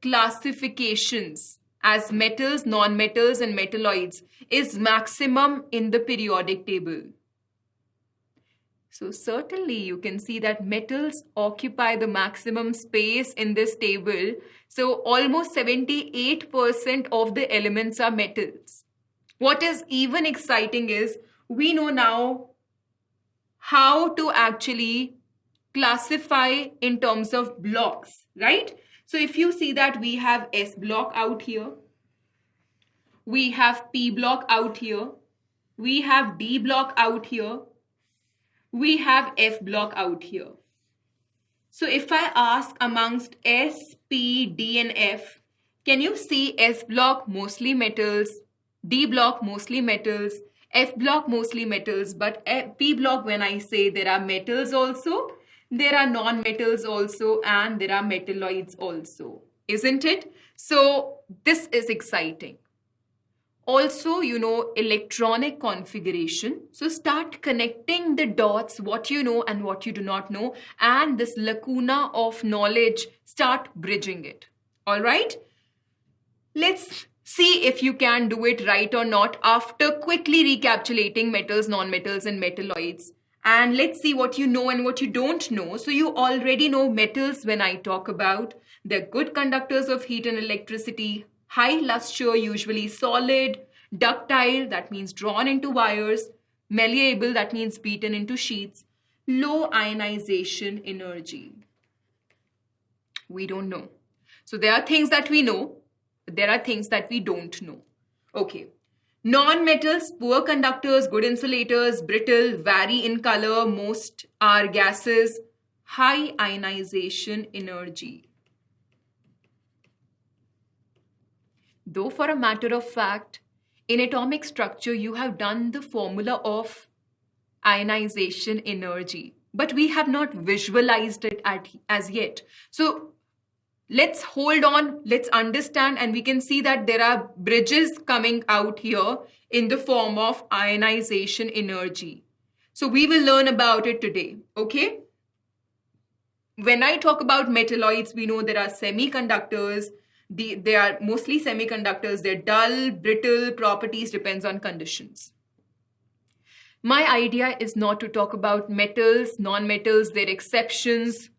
classifications as metals, non-metals, and metalloids is maximum in the periodic table. So certainly you can see that metals occupy the maximum space in this table. So almost 78% of the elements are metals. What is even exciting is we know now how to actually classify in terms of blocks, right? So if you see that we have S block out here, we have P block out here, we have D block out here, we have F block out here. So if I ask amongst S, P, D and F, can you see S block mostly metals, D block mostly metals, F block mostly metals, but P block, when I say there are metals also, there are non-metals also, and there are metalloids also, isn't it? So this is exciting. Also, you know, electronic configuration. So start connecting the dots, what you know and what you do not know, and this lacuna of knowledge, start bridging it. All right? Let's see if you can do it right or not after quickly recapitulating metals, non-metals, and metalloids. And let's see what you know and what you don't know. So you already know metals when I talk about. They're good conductors of heat and electricity, high luster, usually solid, ductile, that means drawn into wires, malleable, that means beaten into sheets, low ionization energy. We don't know. So there are things that we know, but there are things that we don't know. Okay. Non-metals, poor conductors, good insulators, brittle, vary in color, most are gases, high ionization energy. Though for a matter of fact, in atomic structure, you have done the formula of ionization energy, but we have not visualized it as yet. So let's hold on, let's understand, and we can see that there are bridges coming out here in the form of ionization energy. So we will learn about it today, okay? When I talk about metalloids, we know there are semiconductors. They are mostly semiconductors. They're dull, brittle, properties depends on conditions. My idea is not to talk about metals, non-metals, their exceptions.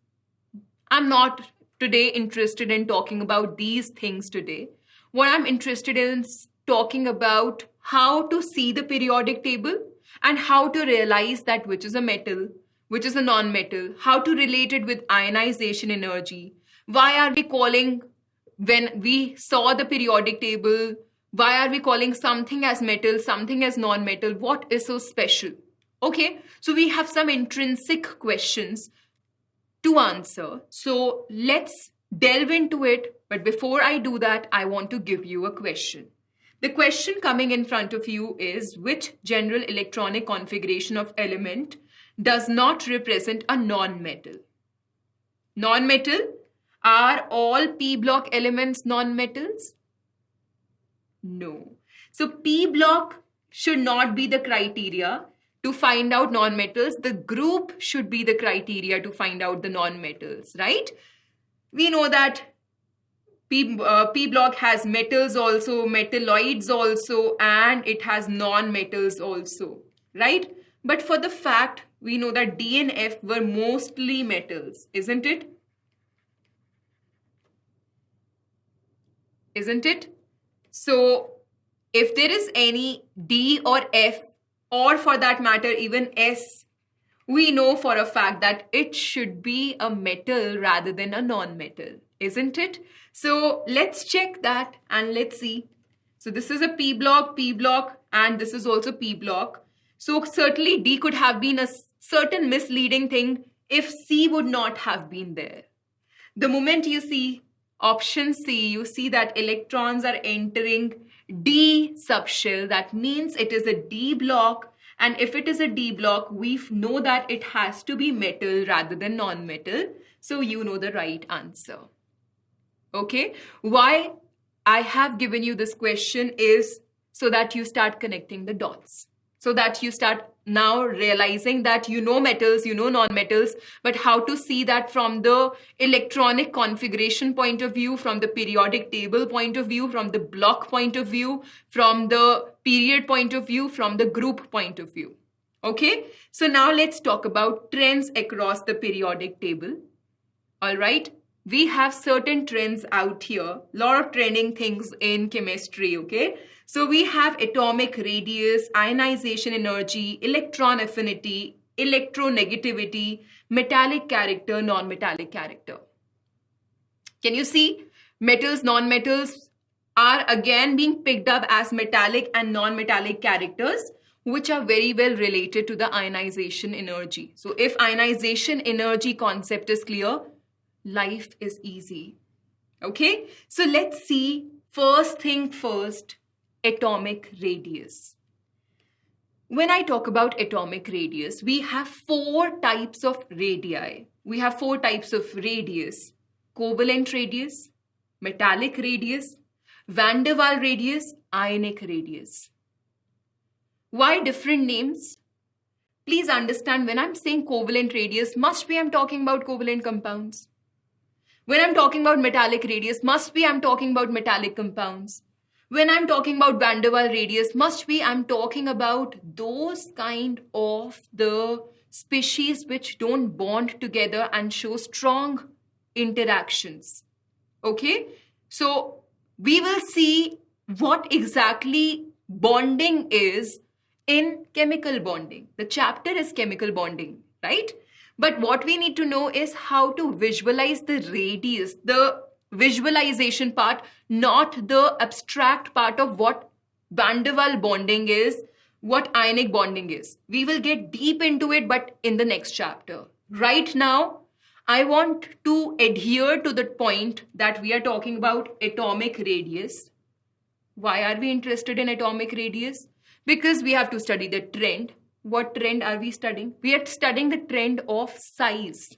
I'm not today interested in talking about these things today. What I'm interested in is talking about how to see the periodic table and how to realize that which is a metal, which is a non-metal, how to relate it with ionization energy. Why are we calling, when we saw the periodic table, why are we calling something as metal, something as non-metal? What is so special? Okay, so we have some intrinsic questions to answer. So let's delve into it. But before I do that, I want to give you a question. The question coming in front of you is, which general electronic configuration of element does not represent a non-metal? Non-metal, are all p block elements non-metals? No. So p block should not be the criteria to find out non-metals. The group should be the criteria to find out the non-metals, right? We know that P block has metals also, metalloids also, and it has non-metals also, right? But for the fact, we know that D and F were mostly metals, isn't it? Isn't it? So if there is any D or F, or for that matter even S, we know for a fact that it should be a metal rather than a non-metal, isn't it? So let's check that and let's see. So this is a P block, and this is also P block. So certainly D could have been a certain misleading thing if C would not have been there. The moment you see option C, you see that electrons are entering D subshell. That means it is a D block. And if it is a D block, we know that it has to be metal rather than non-metal. So you know the right answer. Okay. Why I have given you this question is so that you start connecting the dots. So that you start now realizing that you know metals, you know non-metals, but how to see that from the electronic configuration point of view, from the periodic table point of view, from the block point of view, from the period point of view, from the group point of view. Okay, so now let's talk about trends across the periodic table. All right, we have certain trends out here, lot of trending things in chemistry. Okay, so we have atomic radius, ionization energy, electron affinity, electronegativity, metallic character, non-metallic character. Can you see? Metals, non-metals are again being picked up as metallic and non-metallic characters, which are very well related to the ionization energy. So if ionization energy concept is clear, life is easy. Okay, so let's see, first thing first, atomic radius. When I talk about atomic radius, we have four types of radii. We have four types of radius: covalent radius, metallic radius, van der Waals radius, ionic radius. Why different names? Please understand, when I'm saying covalent radius, must be I'm talking about covalent compounds. When I'm talking about metallic radius, must be I'm talking about metallic compounds. When I'm talking about van der Waals radius, must be I'm talking about those kind of the species which don't bond together and show strong interactions. Okay, so we will see what exactly bonding is in chemical bonding. The chapter is chemical bonding, right? But what we need to know is how to visualize the radius, the visualization part, not the abstract part of what van der Waals bonding is, what ionic bonding is. We will get deep into it, but in the next chapter. Right now, I want to adhere to the point that we are talking about atomic radius. Why are we interested in atomic radius? Because we have to study the trend. What trend are we studying? We are studying the trend of size.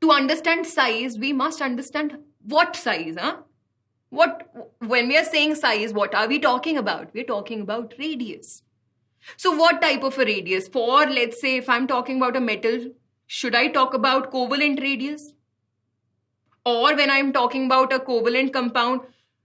To understand size, we must understand what size, huh? When we are saying size, what are we talking about? We're talking about radius. So what type of a radius? For, let's say, if I'm talking about a metal, should I talk about covalent radius? Or when I'm talking about a covalent compound,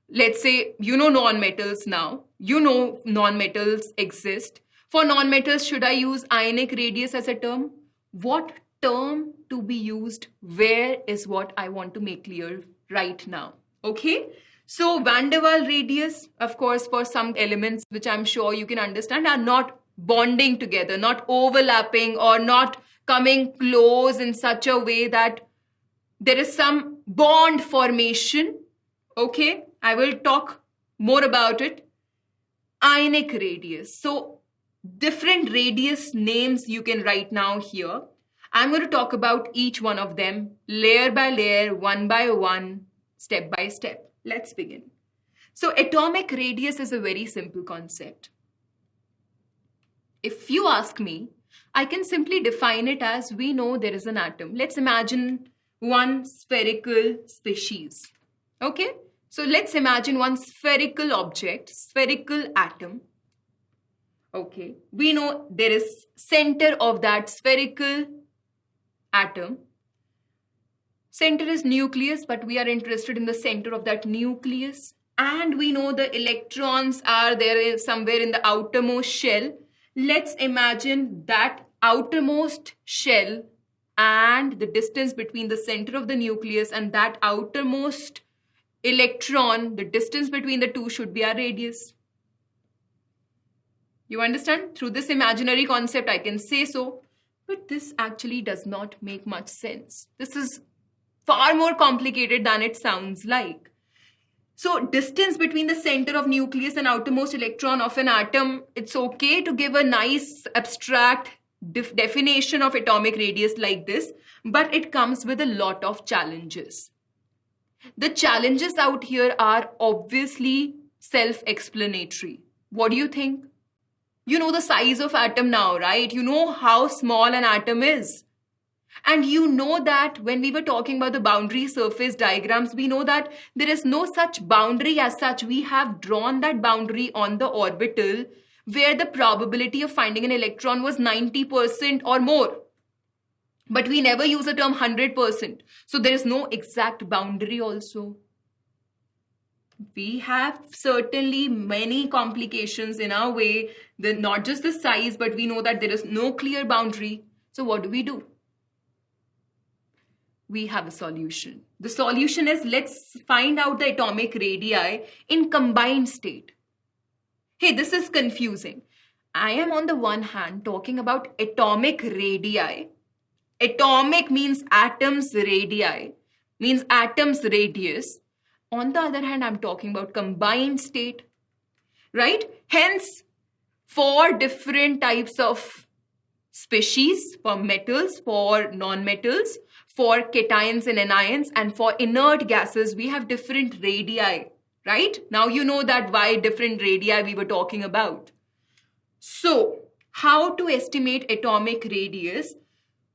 let's say, you know non-metals now. You know non-metals exist. For non-metals, should I use ionic radius as a term? What term to be used where is what I want to make clear right now. Okay? So van der Waals radius, of course, for some elements which I'm sure you can understand, are not bonding together, not overlapping or not coming close in such a way that there is some bond formation. Okay? I will talk more about it. Ionic radius. So different radius names you can write now here. I'm going to talk about each one of them layer by layer, one by one, step by step. Let's begin. So atomic radius is a very simple concept. If you ask me, I can simply define it as, we know there is an atom. Let's imagine one spherical species. Okay? So let's imagine one spherical object, spherical atom. Okay, we know there is center of that spherical atom. Center is nucleus, but we are interested in the center of that nucleus. And we know the electrons are there somewhere in the outermost shell. Let's imagine that outermost shell and the distance between the center of the nucleus and that outermost electron, the distance between the two should be our radius. You understand? Through this imaginary concept, I can say so. But this actually does not make much sense. This is far more complicated than it sounds like. So distance between the center of nucleus and outermost electron of an atom, it's okay to give a nice abstract definition of atomic radius like this, but it comes with a lot of challenges. The challenges out here are obviously self-explanatory. What do you think? You know the size of atom now, right? You know how small an atom is. And you know that when we were talking about the boundary surface diagrams, we know that there is no such boundary as such. We have drawn that boundary on the orbital, where the probability of finding an electron was 90% or more. But we never use the term 100%. So there is no exact boundary also. We have certainly many complications in our way, not just the size, but we know that there is no clear boundary. So what do? We have a solution. The solution is, let's find out the atomic radii in combined state. Hey, this is confusing. I am on the one hand talking about atomic radii. Atomic means atoms, radii means atoms radius. On the other hand, I'm talking about combined state, right? Hence, for different types of species, for metals, for non-metals, for cations and anions, and for inert gases, we have different radii, right? Now you know that why different radii we were talking about. So, how to estimate atomic radius?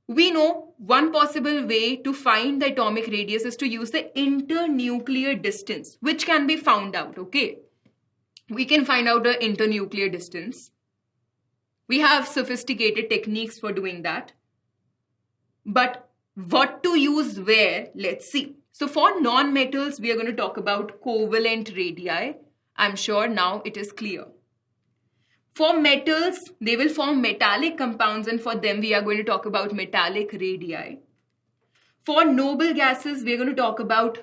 We know one possible way to find the atomic radius is to use the internuclear distance, which can be found out, okay? We can find out the internuclear distance. We have sophisticated techniques for doing that. But what to use where? Let's see. So for non-metals, we are going to talk about covalent radii. I'm sure now it is clear. For metals, they will form metallic compounds, and for them we are going to talk about metallic radii. For noble gases, we are going to talk about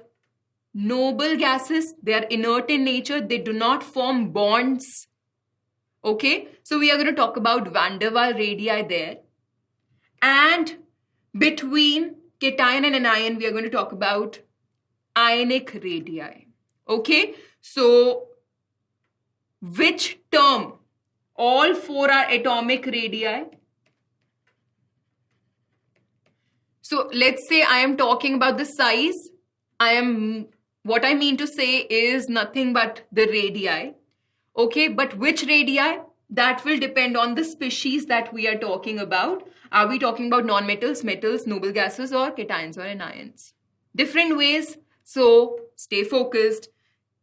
noble gases. They are inert in nature. They do not form bonds. Okay, so we are going to talk about van der Waals radii there. And between cation and anion, we are going to talk about ionic radii. Okay, so which term? All four are atomic radii. So let's say I am talking about the size. What I mean to say is nothing but the radii. Okay, but which radii? That will depend on the species that we are talking about. Are we talking about non-metals, metals, noble gases, or cations or anions? Different ways. So stay focused.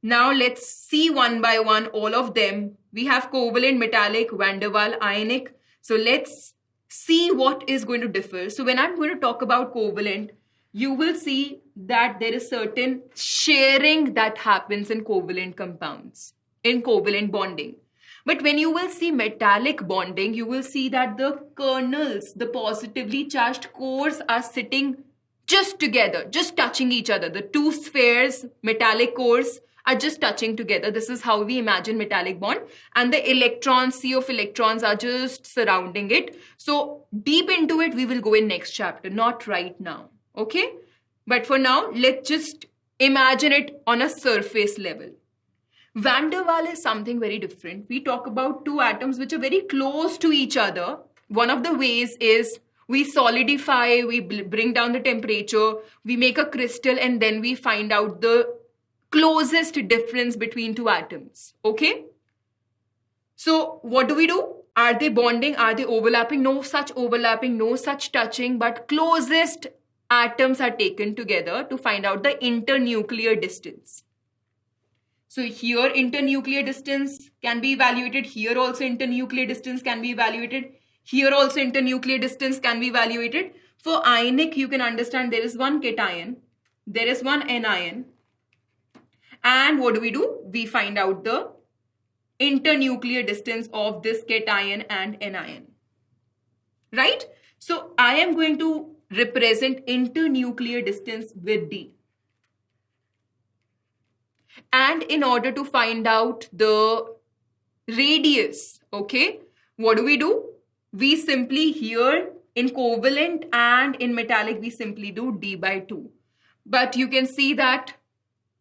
Now let's see one by one all of them. We have covalent, metallic, van der Waals, ionic. So let's see what is going to differ. So when I'm going to talk about covalent, you will see that there is certain sharing that happens in covalent compounds, in covalent bonding. But when you will see metallic bonding, you will see that the kernels, the positively charged cores are sitting just together, just touching each other. The two spheres, metallic cores, are just touching together. This is how we imagine metallic bond. And the electrons, sea of electrons, are just surrounding it. So deep into it, we will go in next chapter, not right now. Okay? But for now, let's just imagine it on a surface level. Van der Waals is something very different. We talk about two atoms which are very close to each other. One of the ways is we solidify, we bring down the temperature, we make a crystal, and then we find out the closest difference between two atoms. Okay? So what do? Are they bonding? Are they overlapping? No such overlapping, no such touching, but closest atoms are taken together to find out the internuclear distance. So here internuclear distance can be evaluated. Here also internuclear distance can be evaluated. Here also internuclear distance can be evaluated. For ionic, you can understand there is one cation, there is one anion. And what do? We find out the internuclear distance of this cation and anion. Right? So I am going to represent internuclear distance with D. And in order to find out the radius, okay, what do? We simply here in covalent and in metallic, we simply do D by 2. But you can see that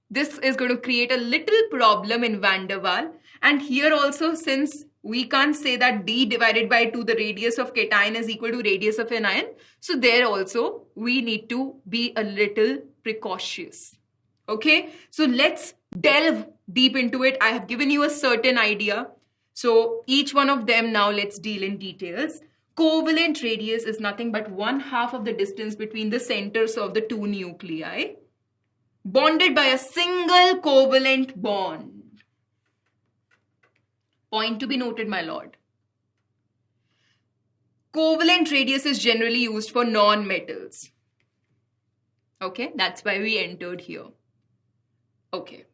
this is going to create a little problem in van der Waals. And here also, since we can't say that D divided by 2, the radius of cation is equal to radius of anion. So there also, we need to be a little precautious. Okay, so let's delve deep into it. I have given you a certain idea. So each one of them now let's deal in details. Covalent radius is nothing but 1/2 of the distance between the centers of the two nuclei, bonded by a single covalent bond. Point to be noted, my lord. Covalent radius is generally used for non-metals. Okay, that's why we entered here. Okay.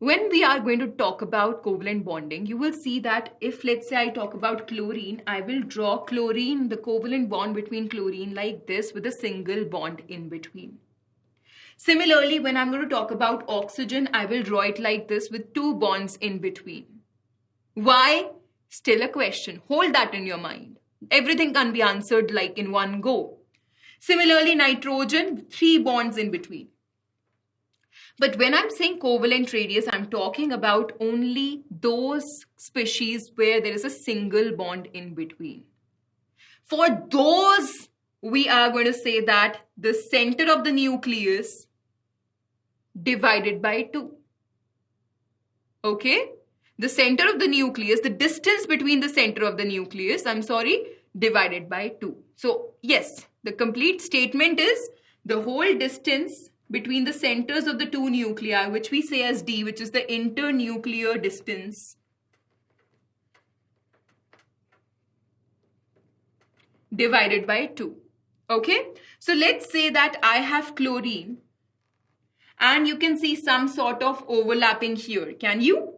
When we are going to talk about covalent bonding, you will see that if, let's say, I talk about chlorine, I will draw chlorine, the covalent bond between chlorine like this with a single bond in between. Similarly, when I'm going to talk about oxygen, I will draw it like this with two bonds in between. Why? Still a question. Hold that in your mind. Everything can be answered like in one go. Similarly, nitrogen, three bonds in between. But when I'm saying covalent radius, I'm talking about only those species where there is a single bond in between. For those, we are going to say that the center of the nucleus divided by 2. Okay? The center of the nucleus, the distance between the center of the nucleus, divided by 2. So, yes, the complete statement is the whole distance between the centers of the two nuclei, which we say as D, which is the internuclear distance, divided by 2. Okay? So let's say that I have chlorine and you can see some sort of overlapping here. Can you?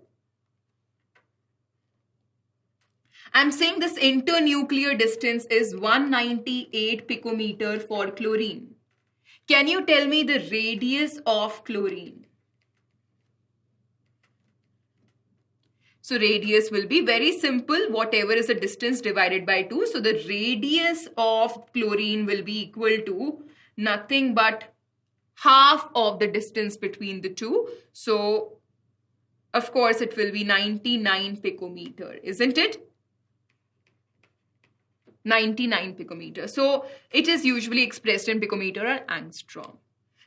I'm saying this internuclear distance is 198 picometer for chlorine. Can you tell me the radius of chlorine? So radius will be very simple, whatever is the distance divided by 2. So the radius of chlorine will be equal to nothing but half of the distance between the two. So of course it will be 99 picometer, isn't it? 99 picometer. So it is usually expressed in picometer or angstrom.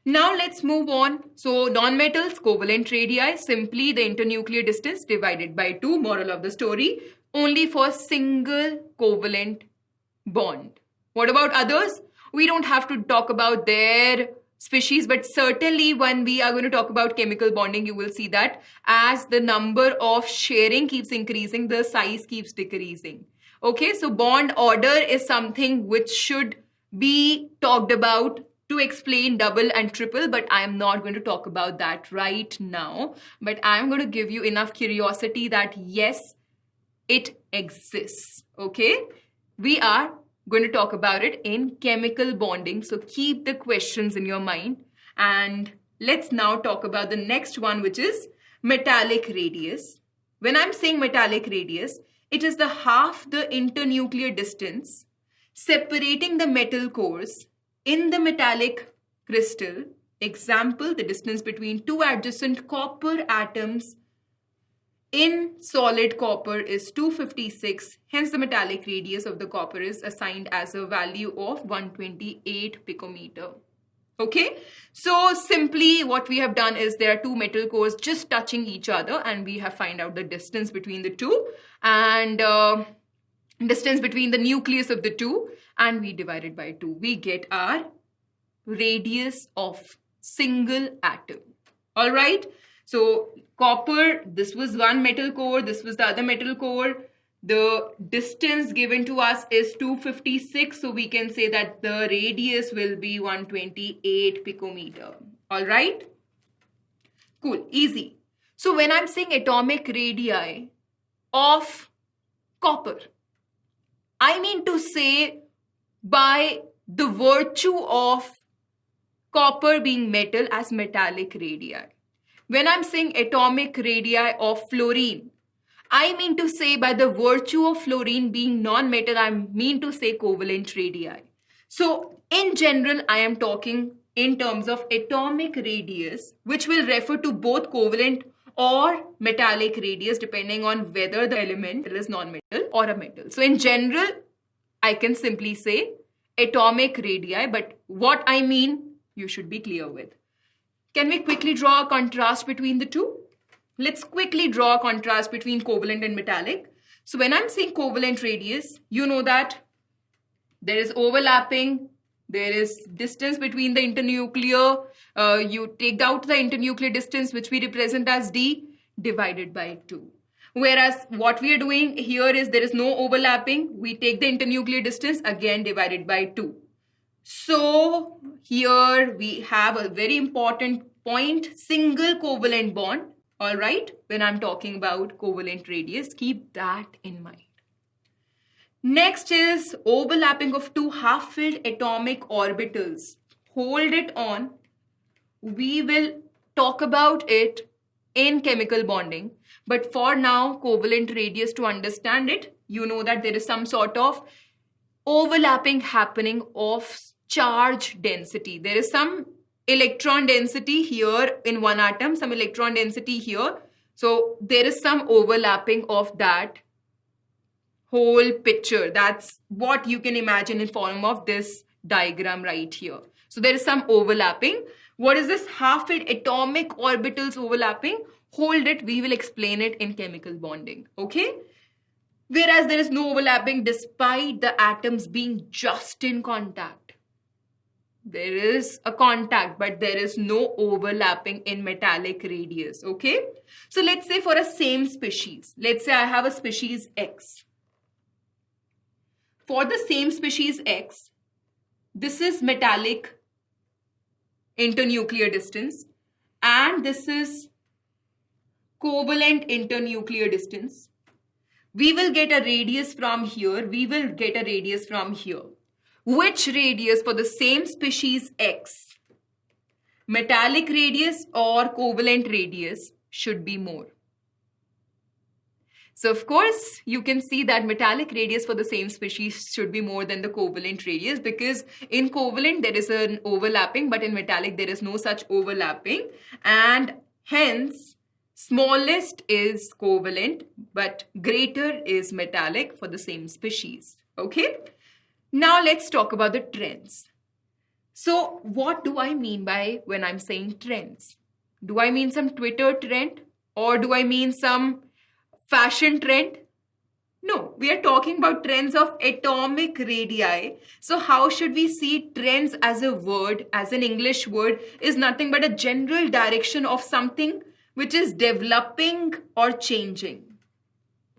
Now let's move on. So non-metals, covalent radii, simply the internuclear distance divided by 2, moral of the story, only for single covalent bond. What about others? We don't have to talk about their species, but certainly when we are going to talk about chemical bonding, you will see that as the number of sharing keeps increasing, the size keeps decreasing. Okay, so bond order is something which should be talked about to explain double and triple, but I am not going to talk about that right now. But I am going to give you enough curiosity that yes, it exists. Okay, we are going to talk about it in chemical bonding. So keep the questions in your mind. And let's now talk about the next one, which is metallic radius. When I'm saying metallic radius, it is the half the internuclear distance separating the metal cores in the metallic crystal. Example, the distance between two adjacent copper atoms in solid copper is 256. Hence, the metallic radius of the copper is assigned as a value of 128 picometer. Okay, so simply what we have done is there are two metal cores just touching each other and we have find out the distance between the two and distance between the nucleus of the two and we divide it by 2. We get our radius of single atom. All right, so copper, this was one metal core, this was the other metal core. The distance given to us is 256, so we can say that the radius will be 128 picometer. All right? Cool, easy. So when I'm saying atomic radii of copper, I mean to say by the virtue of copper being metal as metallic radii. When I'm saying atomic radii of fluorine, I mean to say by the virtue of fluorine being non-metal, I mean to say covalent radii. So in general, I am talking in terms of atomic radius, which will refer to both covalent or metallic radius depending on whether the element is non-metal or a metal. So in general, I can simply say atomic radii, but what I mean, you should be clear with. Can we quickly draw a contrast between the two? Let's quickly draw a contrast between covalent and metallic. So when I'm saying covalent radius, you know that there is overlapping, there is distance between the internuclear, you take out the internuclear distance which we represent as D divided by 2. Whereas what we are doing here is there is no overlapping. We take the internuclear distance, again divided by 2. So here we have a very important point, single covalent bond. All right, when I'm talking about covalent radius, keep that in mind. Next is overlapping of two half-filled atomic orbitals. Hold it on. We will talk about it in chemical bonding. But for now, covalent radius, to understand it, you know that there is some sort of overlapping happening of charge density. There is some electron density here in one atom, some electron density here. So there is some overlapping of that whole picture. That's what you can imagine in form of this diagram right here. So there is some overlapping. What is this half-filled atomic orbitals overlapping? Hold it, we will explain it in chemical bonding, okay? Whereas there is no overlapping despite the atoms being just in contact. There is a contact, but there is no overlapping in metallic radius, okay? So let's say for a same species, let's say I have a species X. For the same species X, this is metallic internuclear distance and this is covalent internuclear distance. We will get a radius from here, we will get a radius from here. Which radius for the same species X, metallic radius or covalent radius, should be more? So of course, you can see that metallic radius for the same species should be more than the covalent radius, because in covalent there is an overlapping, but in metallic there is no such overlapping, and hence smallest is covalent but greater is metallic for the same species. Okay, now let's talk about the trends. So what do I mean by when I'm saying trends? Do I mean some Twitter trend, or do I mean some fashion trend? No, we are talking about trends of atomic radii. So how should we see trends as a word, as an English word, is nothing but a general direction of something which is developing or changing.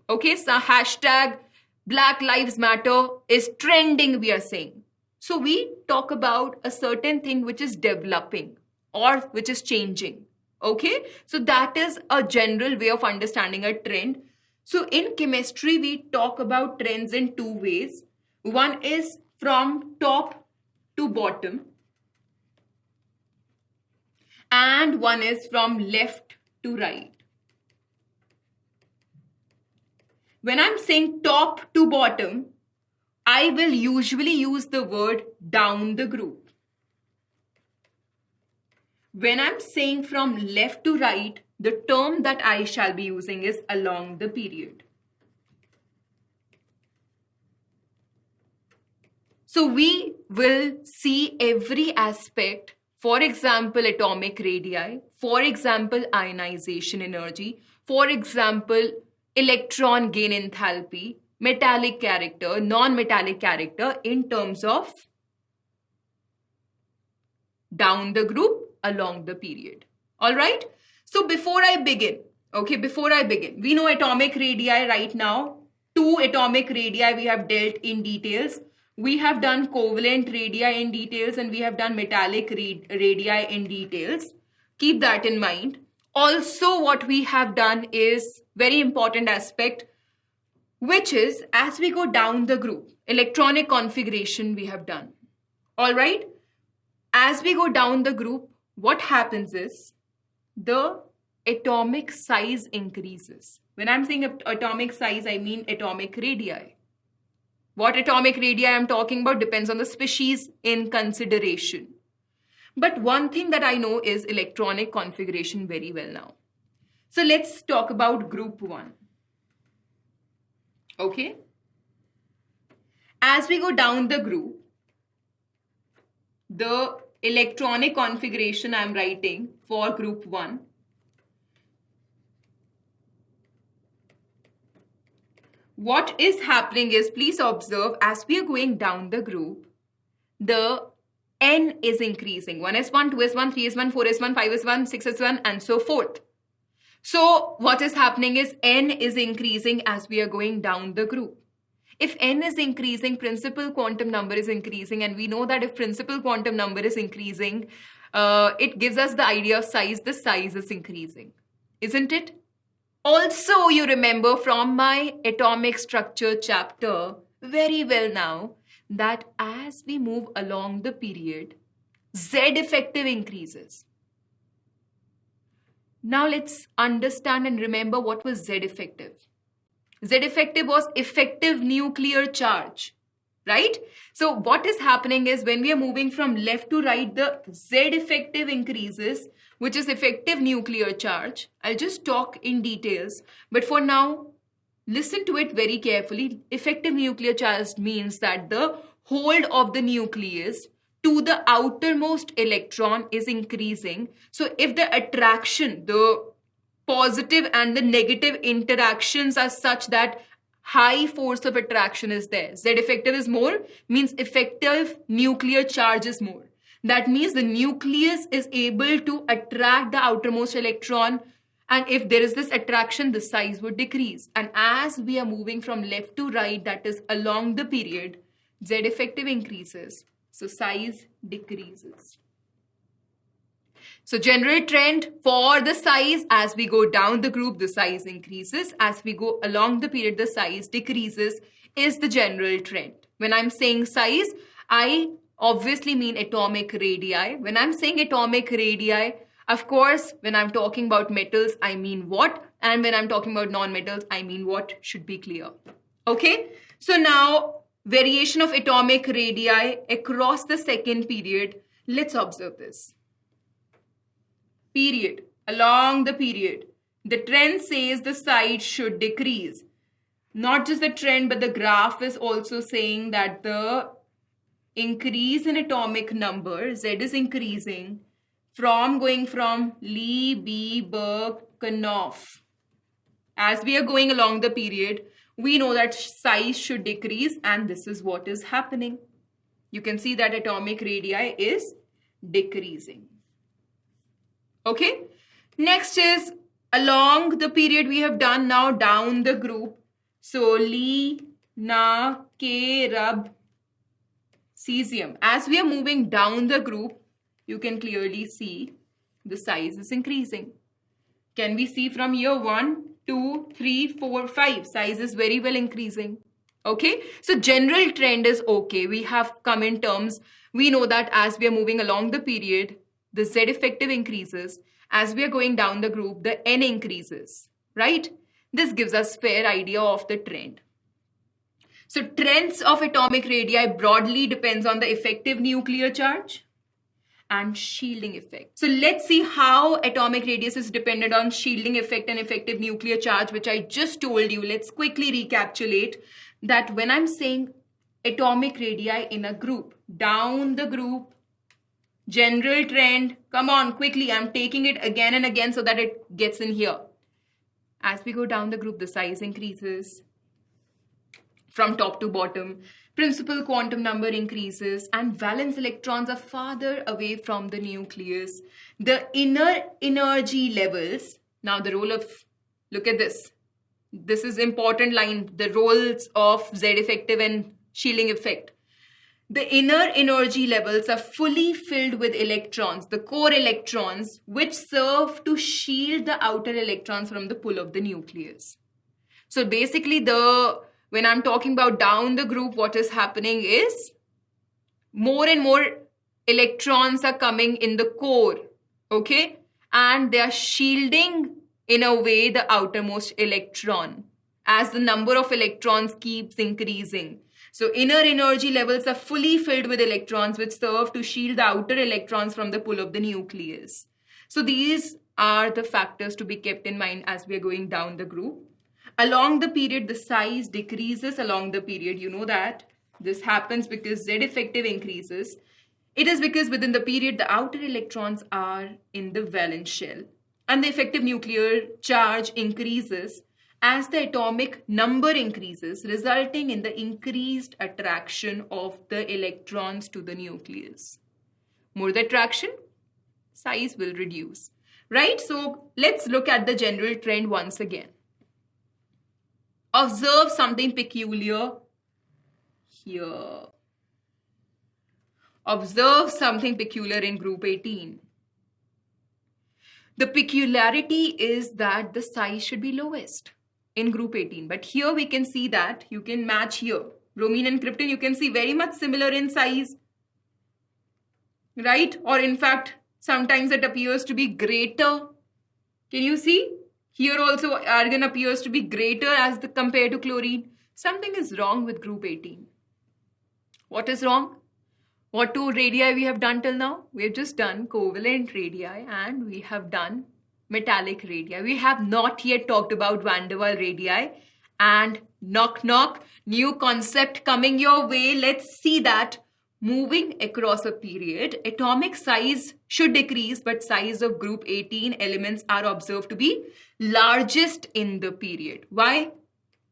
Okay, so hashtag Black Lives Matter is trending, we are saying. So we talk about a certain thing which is developing or which is changing. Okay, so that is a general way of understanding a trend. So in chemistry, we talk about trends in two ways. One is from top to bottom, and one is from left to right. When I'm saying top to bottom, I will usually use the word down the group. When I'm saying from left to right, the term that I shall be using is along the period. So we will see every aspect, for example, atomic radii, for example, ionization energy, for example, electron gain enthalpy, metallic character, non-metallic character, in terms of down the group, along the period. All right. So before I begin, we know atomic radii right now. 2 atomic radii we have dealt in details. We have done covalent radii in details, and we have done metallic radii in details. Keep that in mind. Also, what we have done is very important aspect, which is as we go down the group, electronic configuration we have done. All right. As we go down the group, what happens is the atomic size increases. When I'm saying atomic size, I mean atomic radii. What atomic radii I'm talking about depends on the species in consideration. But one thing that I know is electronic configuration very well now. So let's talk about group 1. Okay. As we go down the group, the electronic configuration I'm writing for group 1. What is happening is, please observe, as we are going down the group, the N is increasing. 1s1, 2s1, 3s1, 4s1, 5s1, 6s1, and so forth. So what is happening is n is increasing as we are going down the group. If n is increasing, principal quantum number is increasing, and we know that if principal quantum number is increasing, it gives us the idea of size. The size is increasing, isn't it? Also, you remember from my atomic structure chapter very well now that as we move along the period, Z effective increases. Now let's understand and remember what was Z effective. Z effective was effective nuclear charge, right? So what is happening is when we are moving from left to right, the Z effective increases, which is effective nuclear charge. I'll just talk in details, but for now, listen to it very carefully. Effective nuclear charge means that the hold of the nucleus to the outermost electron is increasing. So if the attraction, the positive and the negative interactions are such that high force of attraction is there, Z effective is more, means effective nuclear charge is more. That means the nucleus is able to attract the outermost electron, and if there is this attraction, the size would decrease. And as we are moving from left to right, that is along the period, Z effective increases, so size decreases. So general trend for the size, as we go down the group, the size increases. As we go along the period, the size decreases, is the general trend. When I'm saying size, I obviously mean atomic radii. When I'm saying atomic radii, of course, when I'm talking about metals, I mean what? And when I'm talking about non-metals, I mean what, should be clear. Okay? So now, variation of atomic radii across the second period. Let's observe this. Period. Along the period, the trend says the size should decrease. Not just the trend, but the graph is also saying that the increase in atomic number, Z is increasing, from going from Lee, B, Burke, Knopf. As we are going along the period, we know that size should decrease, and this is what is happening. You can see that atomic radii is decreasing. Okay, next is along the period we have done, now down the group. So Li, Na, K, Rub, cesium. As we are moving down the group, you can clearly see the size is increasing. Can we see from here 1, 2, 3, 4, 5? Size is very well increasing. Okay, so general trend is okay. We have come in terms. We know that as we are moving along the period, the Z effective increases. As we are going down the group, the N increases, right? This gives us fair idea of the trend. So trends of atomic radii broadly depends on the effective nuclear charge and shielding effect. So let's see how atomic radius is dependent on shielding effect and effective nuclear charge, which I just told you. Let's quickly recapitulate that when I'm saying atomic radii in a group, down the group, general trend, come on quickly, I'm taking it again and again so that it gets in here. As we go down the group, the size increases from top to bottom, principal quantum number increases, and valence electrons are farther away from the nucleus. The inner energy levels, now the role of, look at this. This is important line, the roles of Z effective and shielding effect. The inner energy levels are fully filled with electrons, the core electrons, which serve to shield the outer electrons from the pull of the nucleus. So basically, when I'm talking about down the group, what is happening is more and more electrons are coming in the core, okay? And they are shielding, in a way, the outermost electron as the number of electrons keeps increasing. So inner energy levels are fully filled with electrons which serve to shield the outer electrons from the pull of the nucleus. So these are the factors to be kept in mind as we are going down the group. Along the period, the size decreases along the period. You know that. This happens because Z effective increases. It is because within the period, the outer electrons are in the valence shell. And the effective nuclear charge increases as the atomic number increases, resulting in the increased attraction of the electrons to the nucleus. More the attraction, size will reduce. right? So let's look at the general trend once again. Observe something peculiar here. Observe something peculiar in group 18. The peculiarity is that the size should be lowest in group 18. But here we can see that you can match here. Bromine and krypton, you can see very much similar in size, right? Or in fact, sometimes it appears to be greater. Can you see? Here also argon appears to be greater as compared to chlorine. Something is wrong with group 18. What is wrong? What two radii we have done till now? We have just done covalent radii and we have done metallic radii. We have not yet talked about van der Waals radii. And knock knock, new concept coming your way. Let's see that. Moving across a period, atomic size should decrease, but size of group 18 elements are observed to be largest in the period. Why?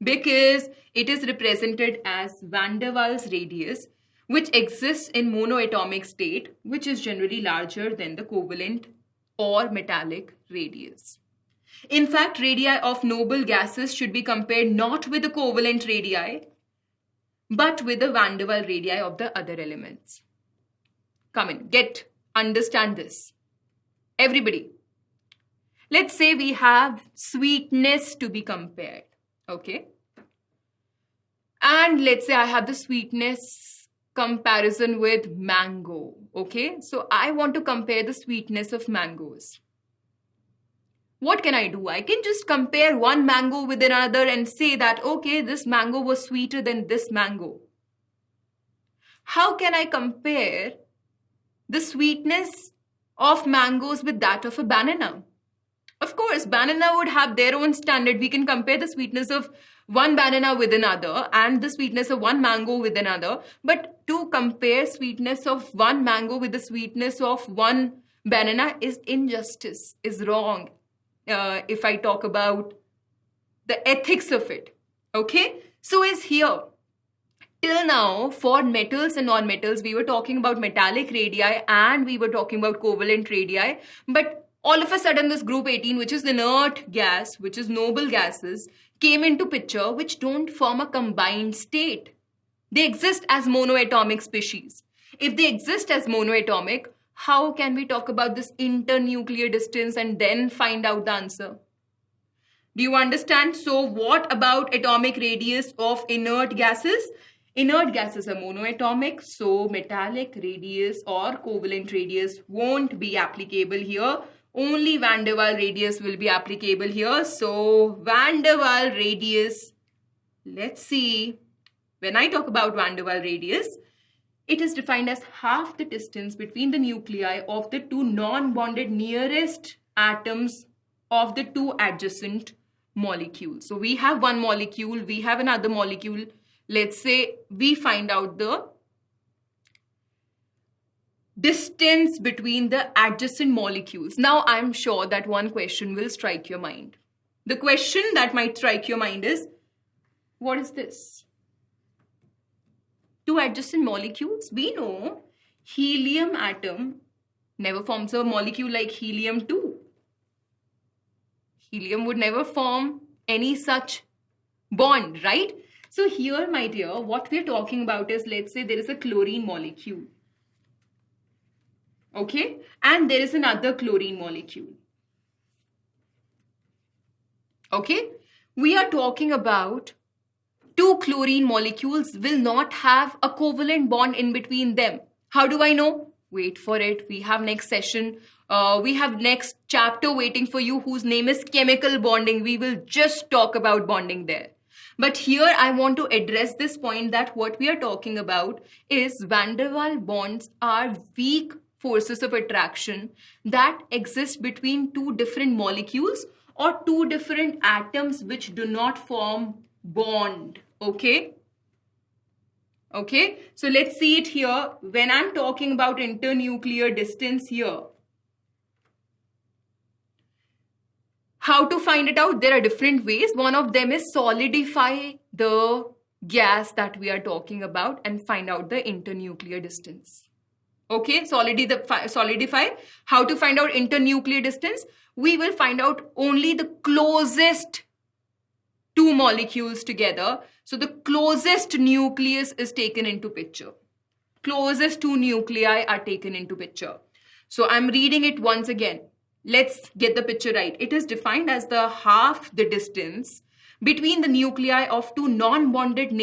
Because it is represented as van der Waals radius, which exists in monoatomic state, which is generally larger than the covalent or metallic radius. In fact, radii of noble gases should be compared not with the covalent radii, but with the van der Waals radii of the other elements. Come in, understand this. Everybody. Let's say we have sweetness to be compared, okay? And let's say I have the sweetness comparison with mango, okay? So I want to compare the sweetness of mangoes. What can I do? I can just compare one mango with another and say that, okay, this mango was sweeter than this mango. How can I compare the sweetness of mangoes with that of a banana? Of course, banana would have their own standard. We can compare the sweetness of one banana with another and the sweetness of one mango with another. But to compare sweetness of one mango with the sweetness of one banana is injustice, is wrong. If I talk about the ethics of it, okay? So is here. Till now, for metals and non-metals, we were talking about metallic radii and we were talking about covalent radii. But all of a sudden, this group 18, which is inert gas, which is noble gases, came into picture, which don't form a combined state. They exist as monoatomic species. If they exist as monoatomic, how can we talk about this internuclear distance and then find out the answer? Do you understand? So what about atomic radius of inert gases? Inert gases are monoatomic, so metallic radius or covalent radius won't be applicable here. Only van der Waals radius will be applicable here. So van der Waals radius, let's see. When I talk about van der Waals radius, it is defined as half the distance between the nuclei of the two non-bonded nearest atoms of the two adjacent molecules. So we have one molecule, we have another molecule. Let's say we find out the distance between the adjacent molecules. Now I'm sure that one question will strike your mind. The question that might strike your mind is, what is this? Two adjacent molecules. We know helium atom never forms a molecule like helium-2. Helium would never form any such bond, right? So here, my dear, what we're talking about is, let's say there is a chlorine molecule. Okay? And there is another chlorine molecule. Okay? We are talking about two chlorine molecules will not have a covalent bond in between them. How do I know? Wait for it. We have next session. We have next chapter waiting for you whose name is chemical bonding. We will just talk about bonding there. But here I want to address this point that what we are talking about is van der Waals bonds are weak forces of attraction that exist between two different molecules or two different atoms which do not form bond. Okay? Okay? So let's see it here. When I'm talking about internuclear distance here, how to find it out? There are different ways. One of them is solidify the gas that we are talking about and find out the internuclear distance. Okay, solidify. How to find out internuclear distance? We will find out only the closest two molecules together. So the closest nucleus is taken into picture. Closest two nuclei are taken into picture. So I'm reading it once again. Let's get the picture right. It is defined as the half the distance between the nuclei of two non-bonding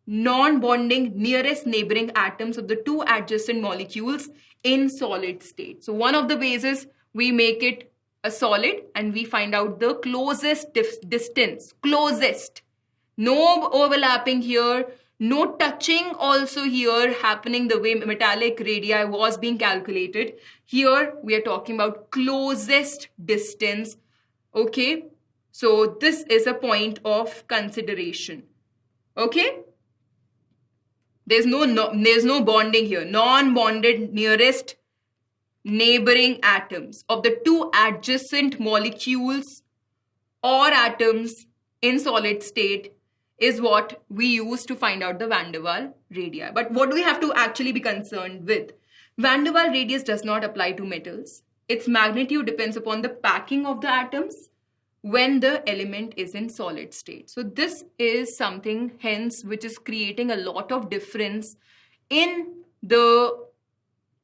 nearest neighboring atoms of the two adjacent molecules in solid state. So one of the ways is we make it a solid and we find out the closest distance. Closest. No overlapping here. No touching also here happening the way metallic radii was being calculated. Here we are talking about closest distance. Okay. So this is a point of consideration. Okay. There's no bonding here. Non-bonded nearest neighboring atoms of the two adjacent molecules or atoms in solid state is what we use to find out the van der Waal radii. But what do we have to actually be concerned with? Van der Waal radius does not apply to metals. Its magnitude depends upon the packing of the atoms when the element is in solid state. So this is something hence which is creating a lot of difference in the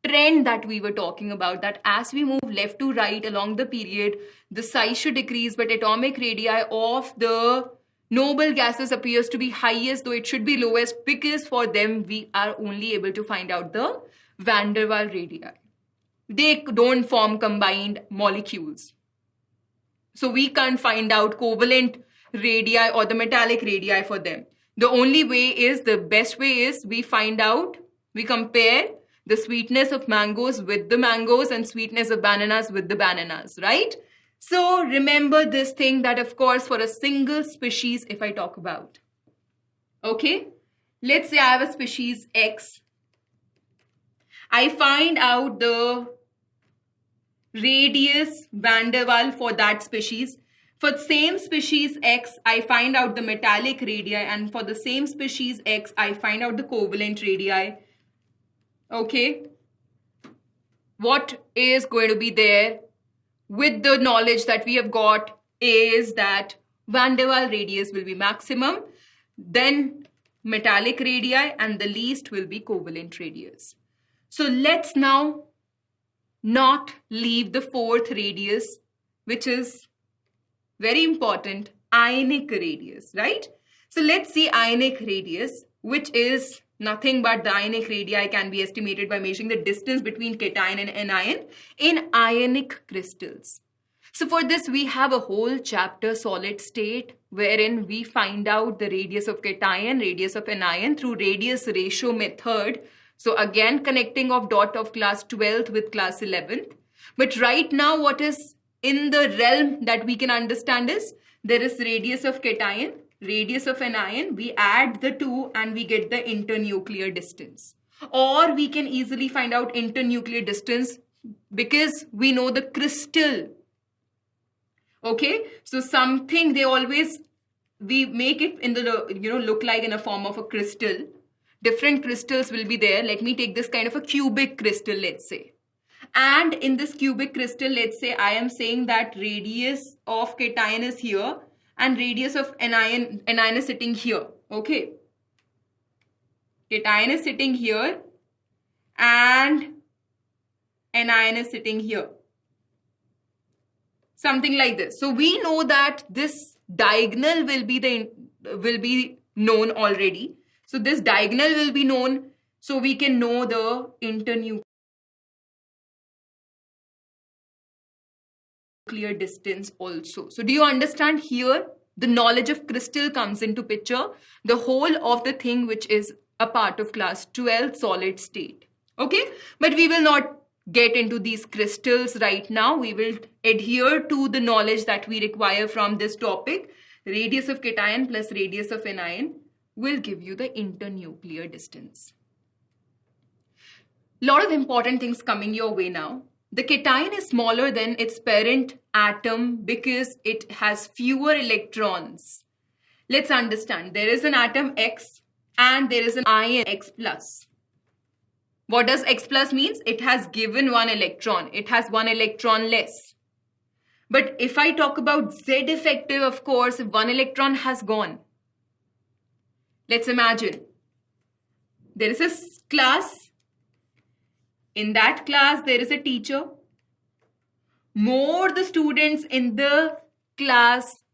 trend that we were talking about, that as we move left to right along the period, the size should decrease, but atomic radii of the noble gases appears to be highest, though it should be lowest, because for them we are only able to find out the van der Waal radii. They don't form combined molecules. So we can't find out covalent radii or the metallic radii for them. The only way is, the best way is, we find out, we compare the sweetness of mangoes with the mangoes and sweetness of bananas with the bananas, right? So remember this thing, that of course for a single species, if I talk about, okay, let's say I have a species X. I find out the radius van der Waal for that species. For the same species X, I find out the metallic radii, and for the same species X, I find out the covalent radii. Okay. What is going to be there with the knowledge that we have got is that van der Waal radius will be maximum, then metallic radii, and the least will be covalent radius. So let's now not leave the fourth radius, which is very important, ionic radius, right? So let's see ionic radius, which is nothing but the ionic radii can be estimated by measuring the distance between cation and anion in ionic crystals. So for this, we have a whole chapter, solid state, wherein we find out the radius of cation, radius of anion through radius ratio method. So again, connecting of dot of class 12th with class 11th. But right now, what is in the realm that we can understand is, there is radius of cation, radius of anion. We add the two and we get the internuclear distance. Or we can easily find out internuclear distance because we know the crystal. Okay, so something we make it in the, look like in a form of a crystal. Different crystals will be there. Let me take this kind of a cubic crystal, let's say. And in this cubic crystal, let's say I am saying that radius of cation is here and radius of anion is sitting here. Okay. Cation is sitting here and anion is sitting here. Something like this. So we know that this diagonal will be known already. So this diagonal will be known, so we can know the internuclear distance also. So do you understand here? The knowledge of crystal comes into picture, the whole of the thing which is a part of class 12 solid state. Okay, but we will not get into these crystals right now. We will adhere to the knowledge that we require from this topic. Radius of cation plus radius of anion will give you the internuclear distance. Lot of important things coming your way now. The cation is smaller than its parent atom because it has fewer electrons. Let's understand. There is an atom X and there is an ion X plus. What does X plus means? It has given one electron. It has one electron less. But if I talk about Z effective, of course, if one electron has gone. Let's imagine there is a class. In that class, there is a teacher. More the students in the class,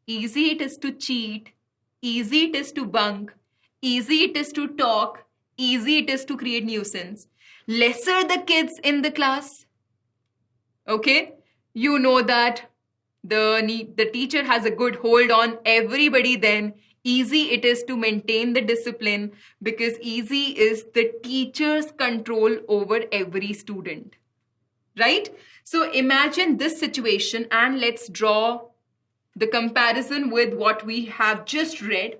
easy it is to cheat, easy it is to bunk, easy it is to talk, easy it is to create nuisance. Lesser the kids in the class, okay, you know that the teacher has a good hold on everybody, then easy it is to maintain the discipline, because easy is the teacher's control over every student, right? So imagine this situation and let's draw the comparison with what we have just read.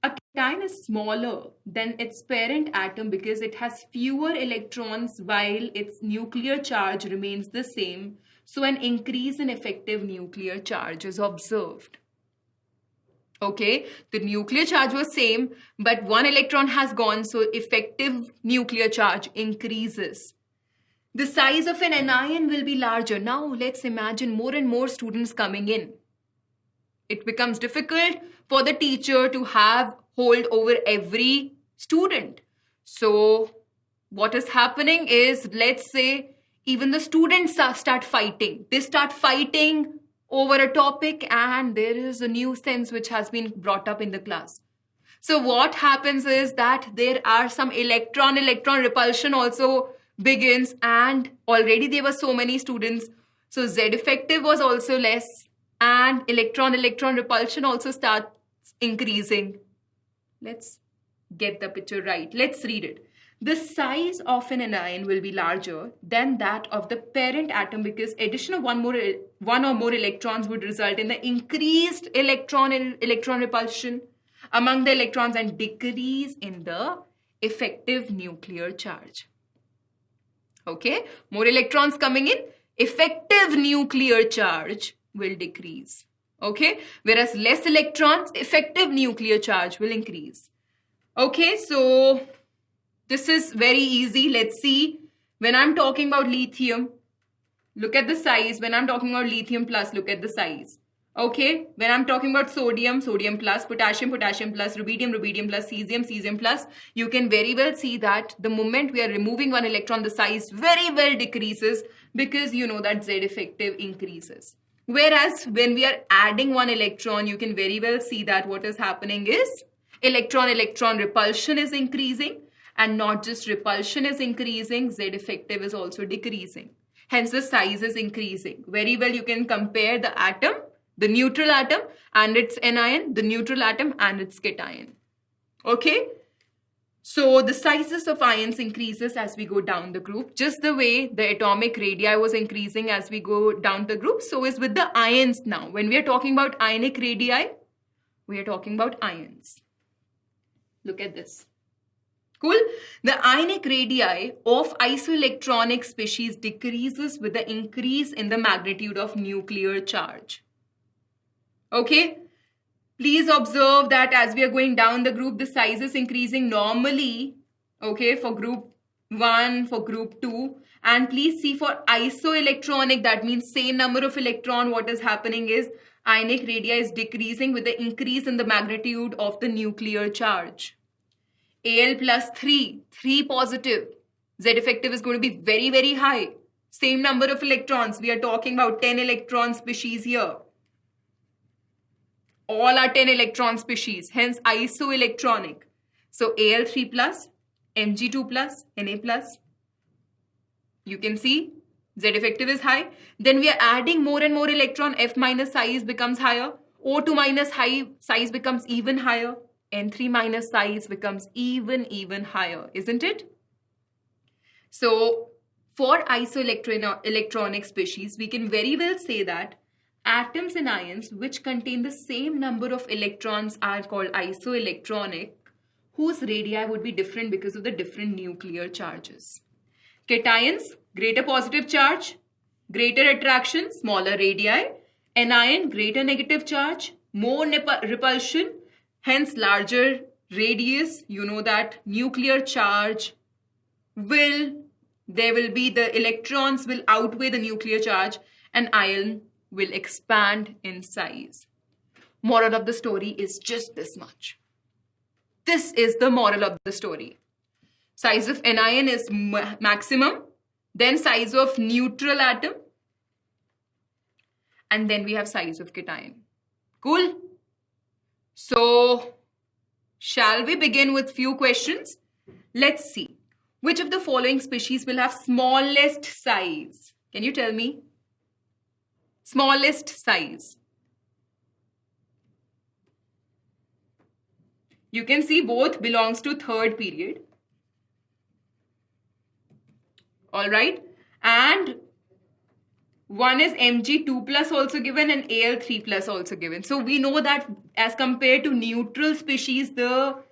A cation is smaller than its parent atom because it has fewer electrons while its nuclear charge remains the same. So an increase in effective nuclear charge is observed. Okay, the nuclear charge was same, but one electron has gone, so effective nuclear charge increases. The size of an anion will be larger. Now let's imagine more and more students coming in. It becomes difficult for the teacher to have hold over every student. So what is happening is, let's say even the students start fighting. They start fighting over a topic and there is a new sense which has been brought up in the class. So what happens is that there are some electron repulsion also begins, and already there were so many students. So Z effective was also less and electron repulsion also starts increasing. Let's get the picture right. Let's read it. The size of an anion will be larger than that of the parent atom because addition of one or more electrons would result in the increased electron repulsion among the electrons and decrease in the effective nuclear charge. Okay, more electrons coming in, effective nuclear charge will decrease. Okay, whereas less electrons, effective nuclear charge will increase. Okay, so this is very easy. Let's see. When I'm talking about lithium, look at the size. When I'm talking about lithium plus, look at the size. Okay, when I'm talking about sodium, sodium plus, potassium, potassium plus, rubidium, rubidium plus, cesium, cesium plus, you can very well see that the moment we are removing one electron, the size very well decreases because you know that Z effective increases. Whereas when we are adding one electron, you can very well see that what is happening is electron repulsion is increasing, and not just repulsion is increasing, Z effective is also decreasing. Hence the size is increasing. Very well you can compare the atom, the neutral atom and its anion, the neutral atom and its cation. Okay? So the sizes of ions increases as we go down the group. Just the way the atomic radii was increasing as we go down the group, so is with the ions now. When we are talking about ionic radii, we are talking about ions. Look at this. Cool. The ionic radii of isoelectronic species decreases with the increase in the magnitude of nuclear charge. Okay. Please observe that as we are going down the group, the size is increasing normally, okay, for group 1, for group 2. And please see for isoelectronic, that means same number of electron, what is happening is ionic radii is decreasing with the increase in the magnitude of the nuclear charge. Al plus 3 positive. Z effective is going to be very, very high. Same number of electrons. We are talking about 10 electron species here. All are 10 electron species, hence isoelectronic. So Al3 plus, Mg2 plus, Na plus. You can see Z effective is high. Then we are adding more and more electron. F minus size becomes higher. O2 minus high size becomes even higher. N3 minus size becomes even higher, isn't it? So for isoelectronic species, we can very well say that atoms and ions which contain the same number of electrons are called isoelectronic, whose radii would be different because of the different nuclear charges. Cations, greater positive charge, greater attraction, smaller radii. Anion, greater negative charge, more repulsion, hence larger radius. You know that nuclear charge there will be the electrons will outweigh the nuclear charge and ion will expand in size. Moral of the story is just this much. This is the moral of the story. Size of anion is maximum, then size of neutral atom, and then we have size of cation. Cool? So, shall we begin with few questions? Let's see. Which of the following species will have smallest size? Can you tell me? Smallest size. You can see both belongs to third period. All right. And one is Mg2 plus also given and Al3 plus also given. So we know that as compared to neutral species, the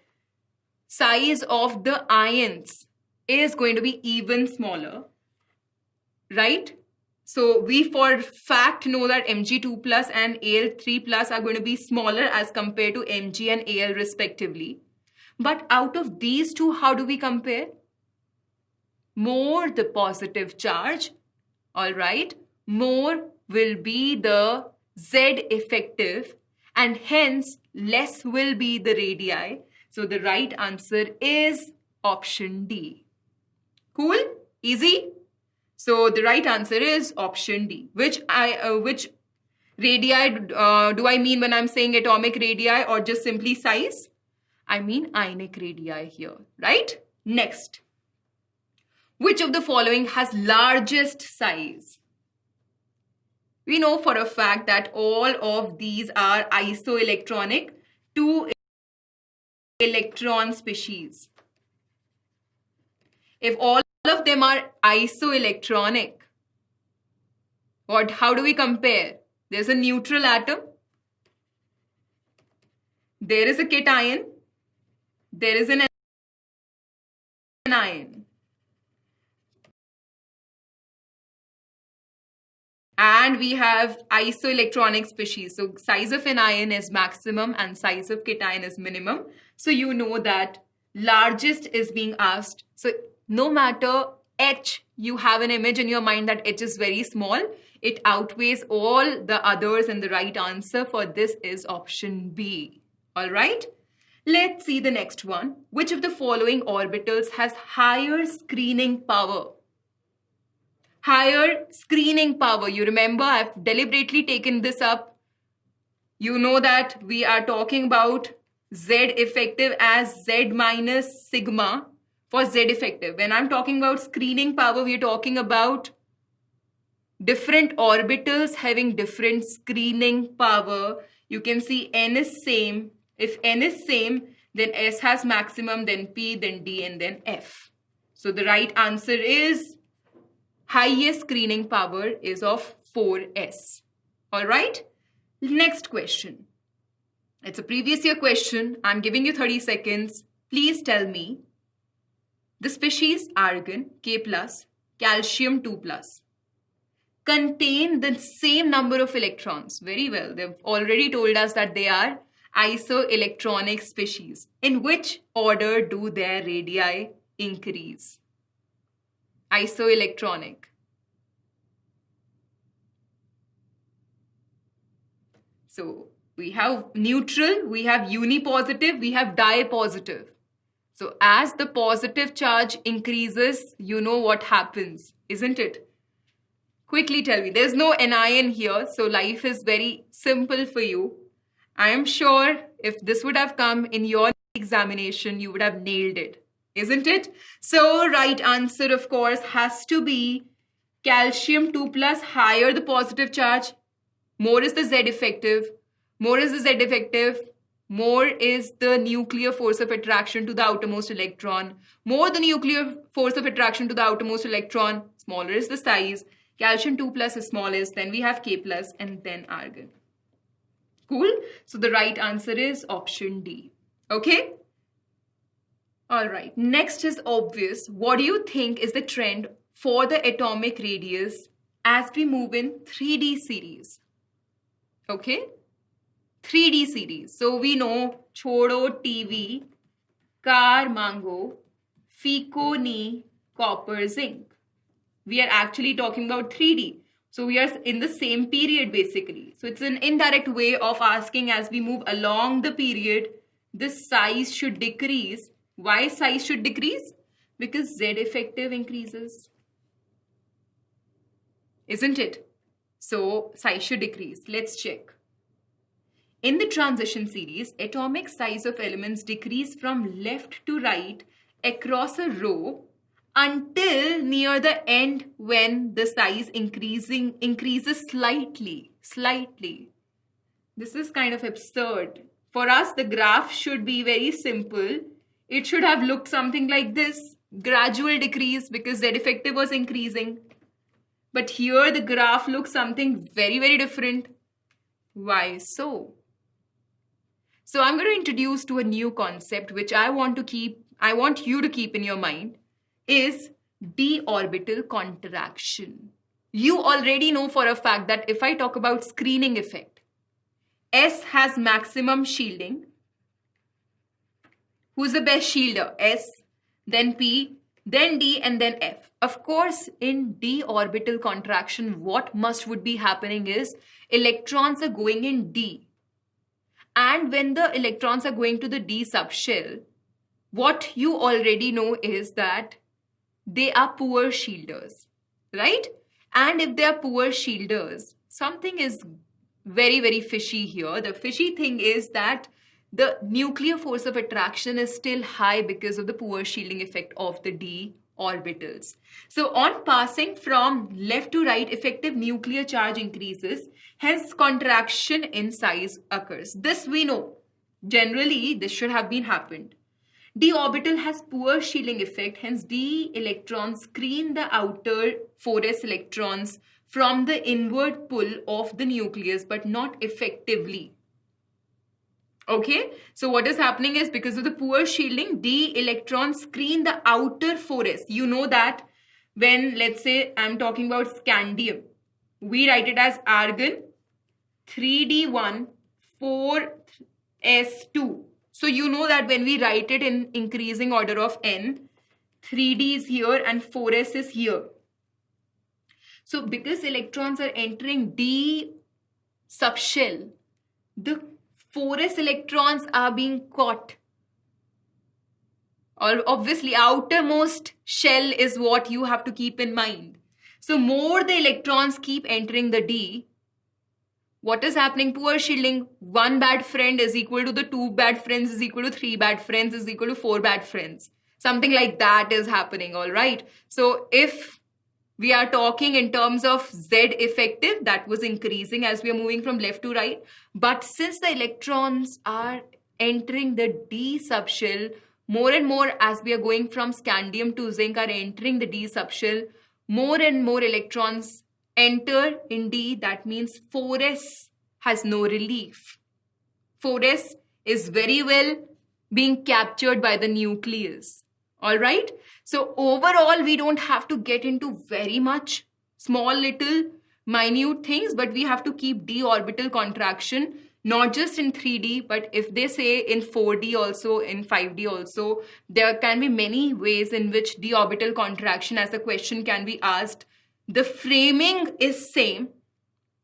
size of the ions is going to be even smaller, right? So we for fact know that Mg2 plus and Al3 plus are going to be smaller as compared to Mg and Al respectively. But out of these two, how do we compare? More the positive charge, all right, more will be the Z effective and hence less will be the radii. So the right answer is option D. Cool? Easy? So the right answer is option D. Which radii do I mean when I'm saying atomic radii or just simply size? I mean ionic radii here, right? Next. Which of the following has largest size? We know for a fact that all of these are isoelectronic 2 electron species. If all of them are isoelectronic, how do we compare? There's a neutral atom, there is a cation, there is an anion, and we have isoelectronic species. So size of an ion is maximum and size of cation is minimum. So you know that largest is being asked. So no matter H, you have an image in your mind that H is very small. It outweighs all the others and the right answer for this is option B. All right. Let's see the next one. Which of the following orbitals has higher screening power? Higher screening power. You remember I've deliberately taken this up. You know that we are talking about Z effective as Z minus sigma for Z effective. When I'm talking about screening power, we're talking about different orbitals having different screening power. You can see N is same. If N is same, then S has maximum, then P, then D, and then F. So the right answer is highest screening power is of 4s. All right. Next question. It's a previous year question. I'm giving you 30 seconds. Please tell me the species argon, K+, calcium 2+, contain the same number of electrons. Very well. They've already told us that they are isoelectronic species. In which order do their radii increase? Isoelectronic. So we have neutral, we have unipositive, we have dipositive. So as the positive charge increases, you know what happens, isn't it? Quickly tell me. There's no anion here, so life is very simple for you. I am sure if this would have come in your examination, you would have nailed it, isn't it? So right answer, of course, has to be calcium 2+, higher the positive charge, more is the Z effective, more is the Z effective, more is the nuclear force of attraction to the outermost electron, more the nuclear force of attraction to the outermost electron, smaller is the size, calcium 2+ is smallest, then we have K+, and then argon. Cool? So the right answer is option D. Okay? All right. Next is obvious. What do you think is the trend for the atomic radius as we move in 3D series? Okay? 3D series. So we know Chodo TV, Car Mango, Fico Ni, copper, zinc. We are actually talking about 3D. So we are in the same period basically. So it's an indirect way of asking as we move along the period, the size should decrease. Why size should decrease? Because Z effective increases. Isn't it? So size should decrease. Let's check. In the transition series, atomic size of elements decrease from left to right across a row until near the end when the size increases slightly. This is kind of absurd. For us, the graph should be very simple. It should have looked something like this. Gradual decrease because Z effective was increasing. But here the graph looks something very, very different. Why so? So I'm going to introduce to a new concept which I want you to keep in your mind is d orbital contraction. You already know for a fact that if I talk about screening effect, S has maximum shielding. Who's the best shielder? S, then P, then D, and then F. Of course, in d orbital contraction, what would be happening is electrons are going in D. And when the electrons are going to the D subshell, what you already know is that they are poor shielders, right? And if they are poor shielders, something is very, very fishy here. The fishy thing is that the nuclear force of attraction is still high because of the poor shielding effect of the d orbitals. So on passing from left to right, effective nuclear charge increases, hence contraction in size occurs. This we know. Generally, this should have been happened. D orbital has poor shielding effect, hence D electrons screen the outer 4s electrons from the inward pull of the nucleus, but not effectively. Okay, so what is happening is because of the poor shielding, D electrons screen the outer 4s. You know that when, let's say, I'm talking about scandium, we write it as argon 3D1 4s2. So you know that when we write it in increasing order of n, 3D is here and 4s is here. So because electrons are entering D subshell, the 4s electrons are being caught. Or obviously, outermost shell is what you have to keep in mind. So more the electrons keep entering the D, what is happening? Poor shielding. One bad friend is equal to the two bad friends is equal to three bad friends is equal to four bad friends. Something like that is happening, all right? So if we are talking in terms of Z effective, that was increasing as we are moving from left to right. But since the electrons are entering the D subshell, more and more as we are going from scandium to zinc are entering the D subshell, more and more electrons enter in D. That means 4s has no relief. 4s is very well being captured by the nucleus. All right. So overall, we don't have to get into very much small little minute things, but we have to keep d orbital contraction, not just in 3D, but if they say in 4D also, in 5D also, there can be many ways in which d orbital contraction as a question can be asked. The framing is same,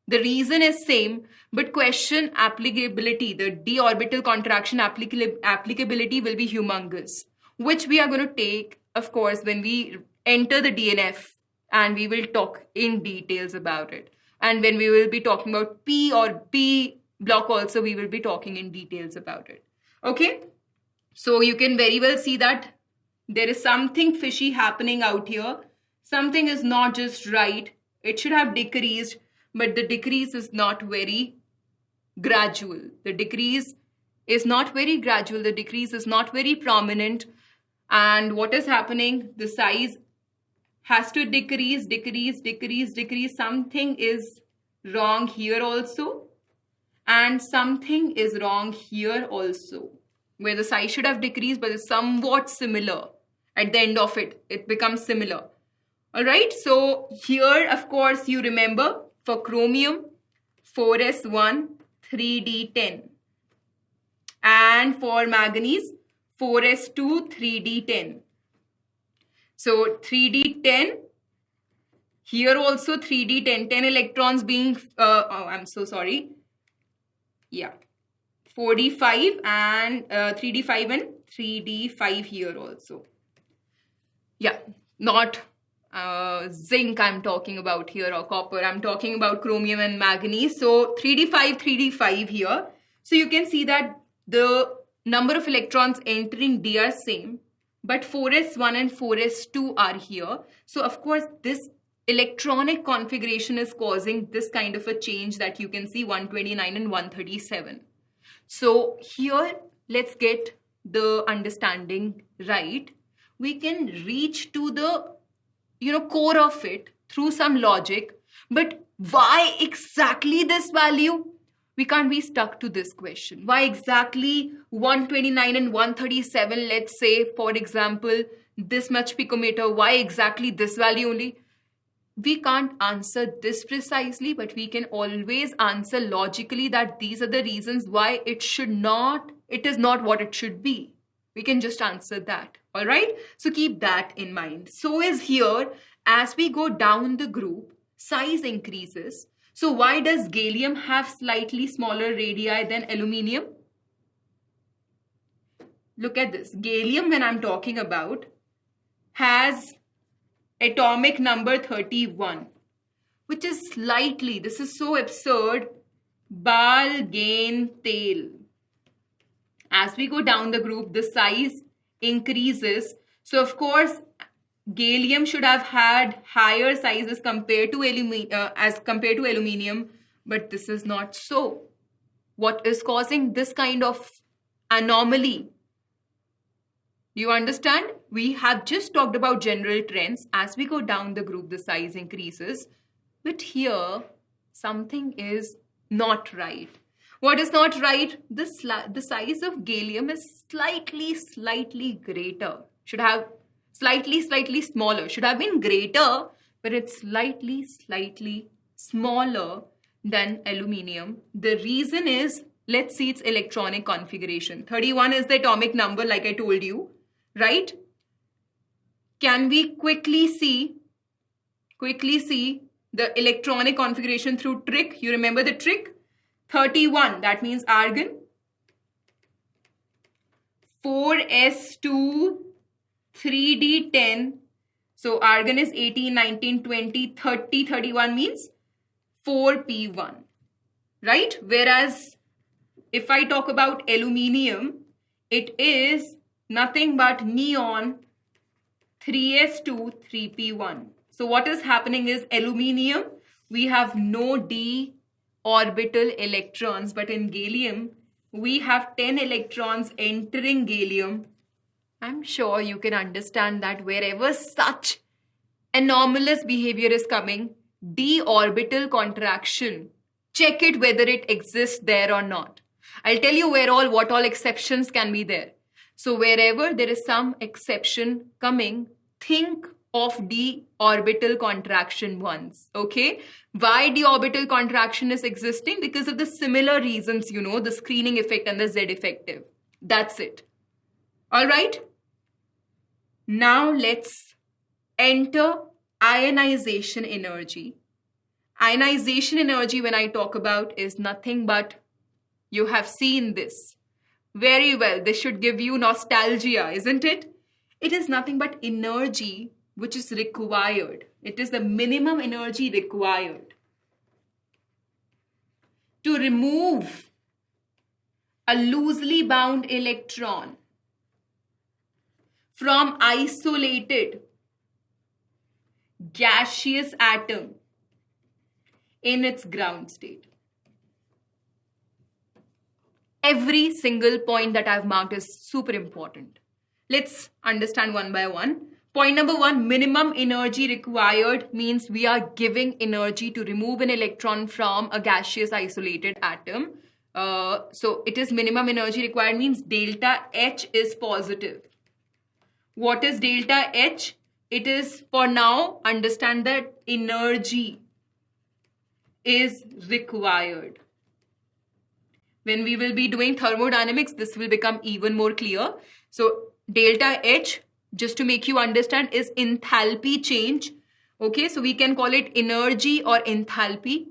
the reason is same, but question applicability, the d orbital contraction applicability will be humongous, which we are going to take, of course, when we enter the DNF, and we will talk in details about it. And when we will be talking about P or P block also, we will be talking in details about it. Okay? So you can very well see that there is something fishy happening out here. Something is not just right. It should have decreased, but the decrease is not very gradual. The decrease is not very gradual. The decrease is not very prominent. And what is happening? The size has to decrease. Something is wrong here also. And something is wrong here also, where the size should have decreased, but it's somewhat similar. At the end of it, it becomes similar. All right, so here, of course, you remember for chromium, 4s1, 3d10. And for manganese, 4s2, 3d10. So 3d10, here also 3d10, 10 electrons being, oh, I'm so sorry. Yeah, 4d5 and 3d5 and 3d5 here also. Yeah, not zinc I'm talking about here or copper. I'm talking about chromium and manganese. So 3d5, 3d5 here. So you can see that the number of electrons entering D are same, but 4s1 and 4s2 are here. So of course this electronic configuration is causing this kind of a change that you can see 129 and 137. So here, let's get the understanding right. We can reach to the core of it through some logic, but why exactly this value? We can't be stuck to this question. Why exactly 129 and 137? Let's say, for example, this much picometer. Why exactly this value only? We can't answer this precisely, but we can always answer logically that these are the reasons why it is not what it should be. We can just answer that. All right. So keep that in mind. So is here, as we go down the group, size increases. So why does gallium have slightly smaller radii than aluminium? Look at this. Gallium, when I'm talking about, has atomic number 31, which is slightly, this is so absurd, bal gain tail. As we go down the group, the size increases. So of course, gallium should have had higher sizes compared to aluminium, but this is not so. What is causing this kind of anomaly? Do you understand? We have just talked about general trends. As we go down the group, the size increases. But here, something is not right. What is not right? The size of gallium is slightly greater. Should have slightly smaller. Should have been greater, but it's slightly smaller than aluminium. The reason is, let's see its electronic configuration. 31 is the atomic number, like I told you, right? Can we quickly see the electronic configuration through trig? You remember the trig? 31, that means argon. 4s2, 3d10. So argon is 18, 19, 20, 30, 31 means 4p1, right? Whereas if I talk about aluminium, it is nothing but neon, 3s2, 3p1. So what is happening is, aluminium, we have no d orbital electrons, but in gallium, we have 10 electrons entering gallium. I'm sure you can understand that wherever such anomalous behavior is coming, d orbital contraction, check it whether it exists there or not. I'll tell you what all exceptions can be there. So wherever there is some exception coming, think of d orbital contraction once. Okay, why d orbital contraction is existing? Because of the similar reasons, the screening effect and the Z effective. That's it. All right, now let's enter ionization energy. Ionization energy, when I talk about, is nothing but, you have seen this very well. This should give you nostalgia, isn't it? It is nothing but energy which is required. It is the minimum energy required to remove a loosely bound electron from isolated gaseous atom in its ground state. Every single point that I've marked is super important. Let's understand one by one. Point number one, minimum energy required means we are giving energy to remove an electron from a gaseous isolated atom. So it is minimum energy required means delta H is positive. What is delta H? It is, for now, understand that energy is required. When we will be doing thermodynamics, this will become even more clear. So delta H just to make you understand, is enthalpy change. Okay, so we can call it energy or enthalpy.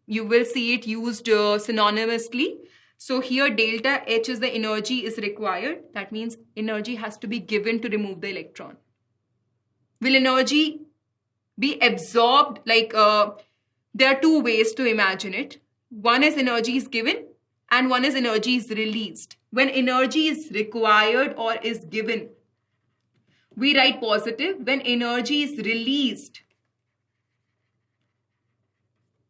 You will see it used synonymously. So here delta H is the energy is required. That means energy has to be given to remove the electron. Will energy be absorbed? Like there are two ways to imagine it. One is energy is given and one is energy is released. When energy is required or is given, we write positive. When energy is released,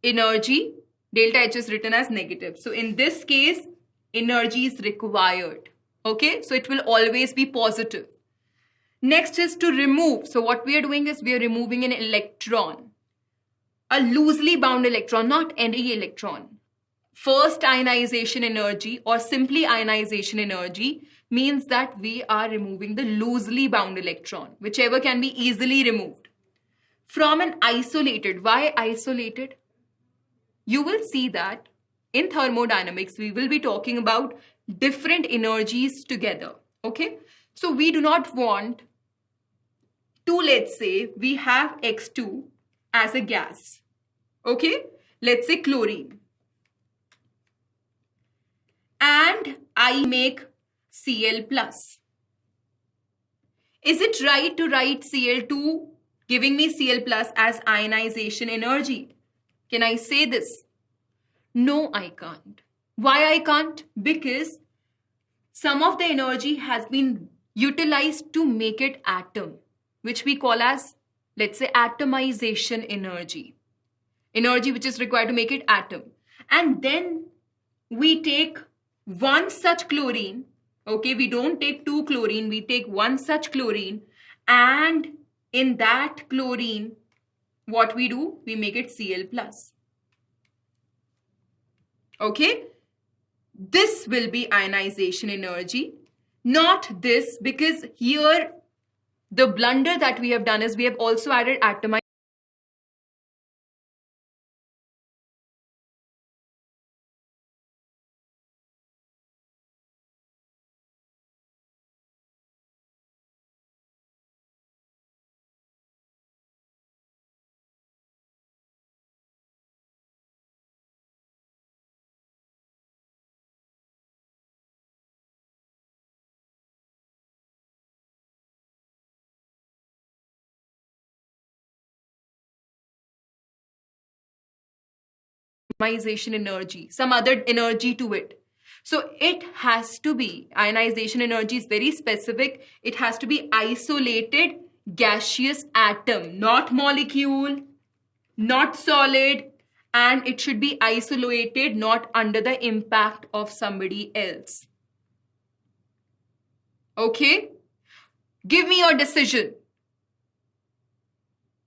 energy, delta H is written as negative. So in this case, energy is required. Okay, so it will always be positive. Next is to remove. So what we are doing is we are removing an electron, a loosely bound electron, not any electron. First ionization energy or simply ionization energy means that we are removing the loosely bound electron, whichever can be easily removed from an isolated. Why isolated? You will see that in thermodynamics, we will be talking about different energies together. Okay, so we do not want to, let's say, we have X2 as a gas. Okay, let's say chlorine. And I make Cl plus. Is it right to write Cl2 giving me Cl plus as ionization energy? Can I say this? No, I can't. Why I can't? Because some of the energy has been utilized to make it atom, which we call as, let's say, atomization energy. Energy which is required to make it atom. And then we take one such chlorine. Okay, we don't take two chlorine, we take one such chlorine, and in that chlorine, what we do? We make it Cl plus. Okay, this will be ionization energy, not this, because here the blunder that we have done is we have also added atomization. Energy, some other energy to it. So it has to be, ionization energy is very specific. It has to be isolated gaseous atom, not molecule, not solid, and it should be isolated, not under the impact of somebody else. Okay? Give me your decision.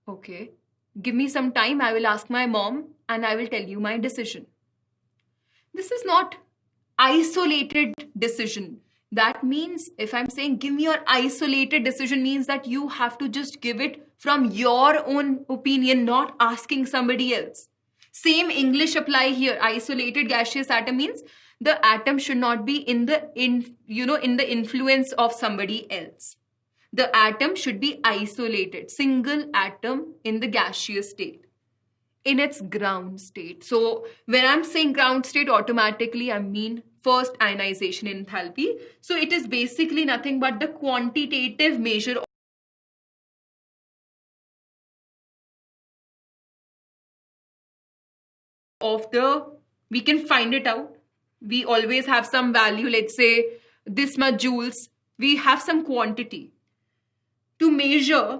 Okay. Give me some time. I will ask my mom and I will tell you my decision. This is not isolated decision. That means if I'm saying give me your isolated decision means that you have to just give it from your own opinion, not asking somebody else. Same English apply here. Isolated gaseous atom means the atom should not be in the influence of somebody else. The atom should be isolated, single atom in the gaseous state, in its ground state. So when I'm saying ground state, automatically I mean first ionization enthalpy. So it is basically nothing but the quantitative measure of the, we can find it out. We always have some value, let's say this much joules. We have some quantity to measure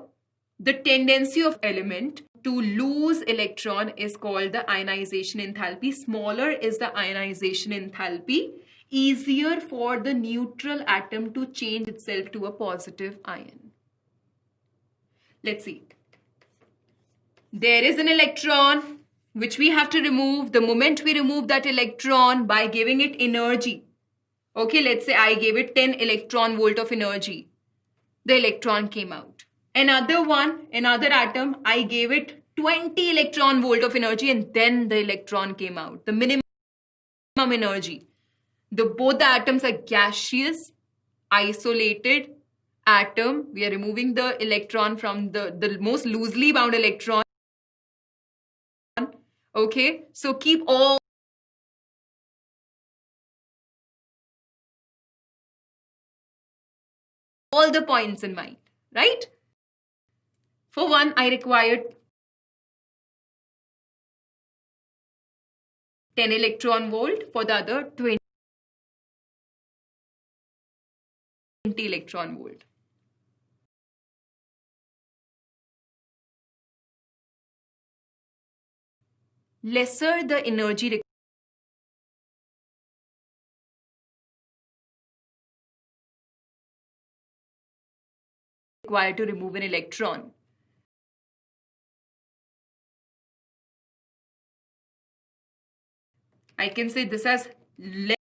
the tendency of element to lose electron is called the ionization enthalpy. Smaller is the ionization enthalpy, easier for the neutral atom to change itself to a positive ion. Let's see. There is an electron which we have to remove. The moment we remove that electron by giving it energy, okay, let's say I gave it 10 electron volt of energy, the electron came out. Another one, another atom, I gave it 20 electron volt of energy and then the electron came out. The minimum energy. Both the atoms are gaseous, isolated, atom, we are removing the electron from the most loosely bound electron. Okay, so keep all the points in mind, right? For one, I required 10 electron volt, for the other 20 electron volt. Lesser the energy required to remove an electron. I can say this has less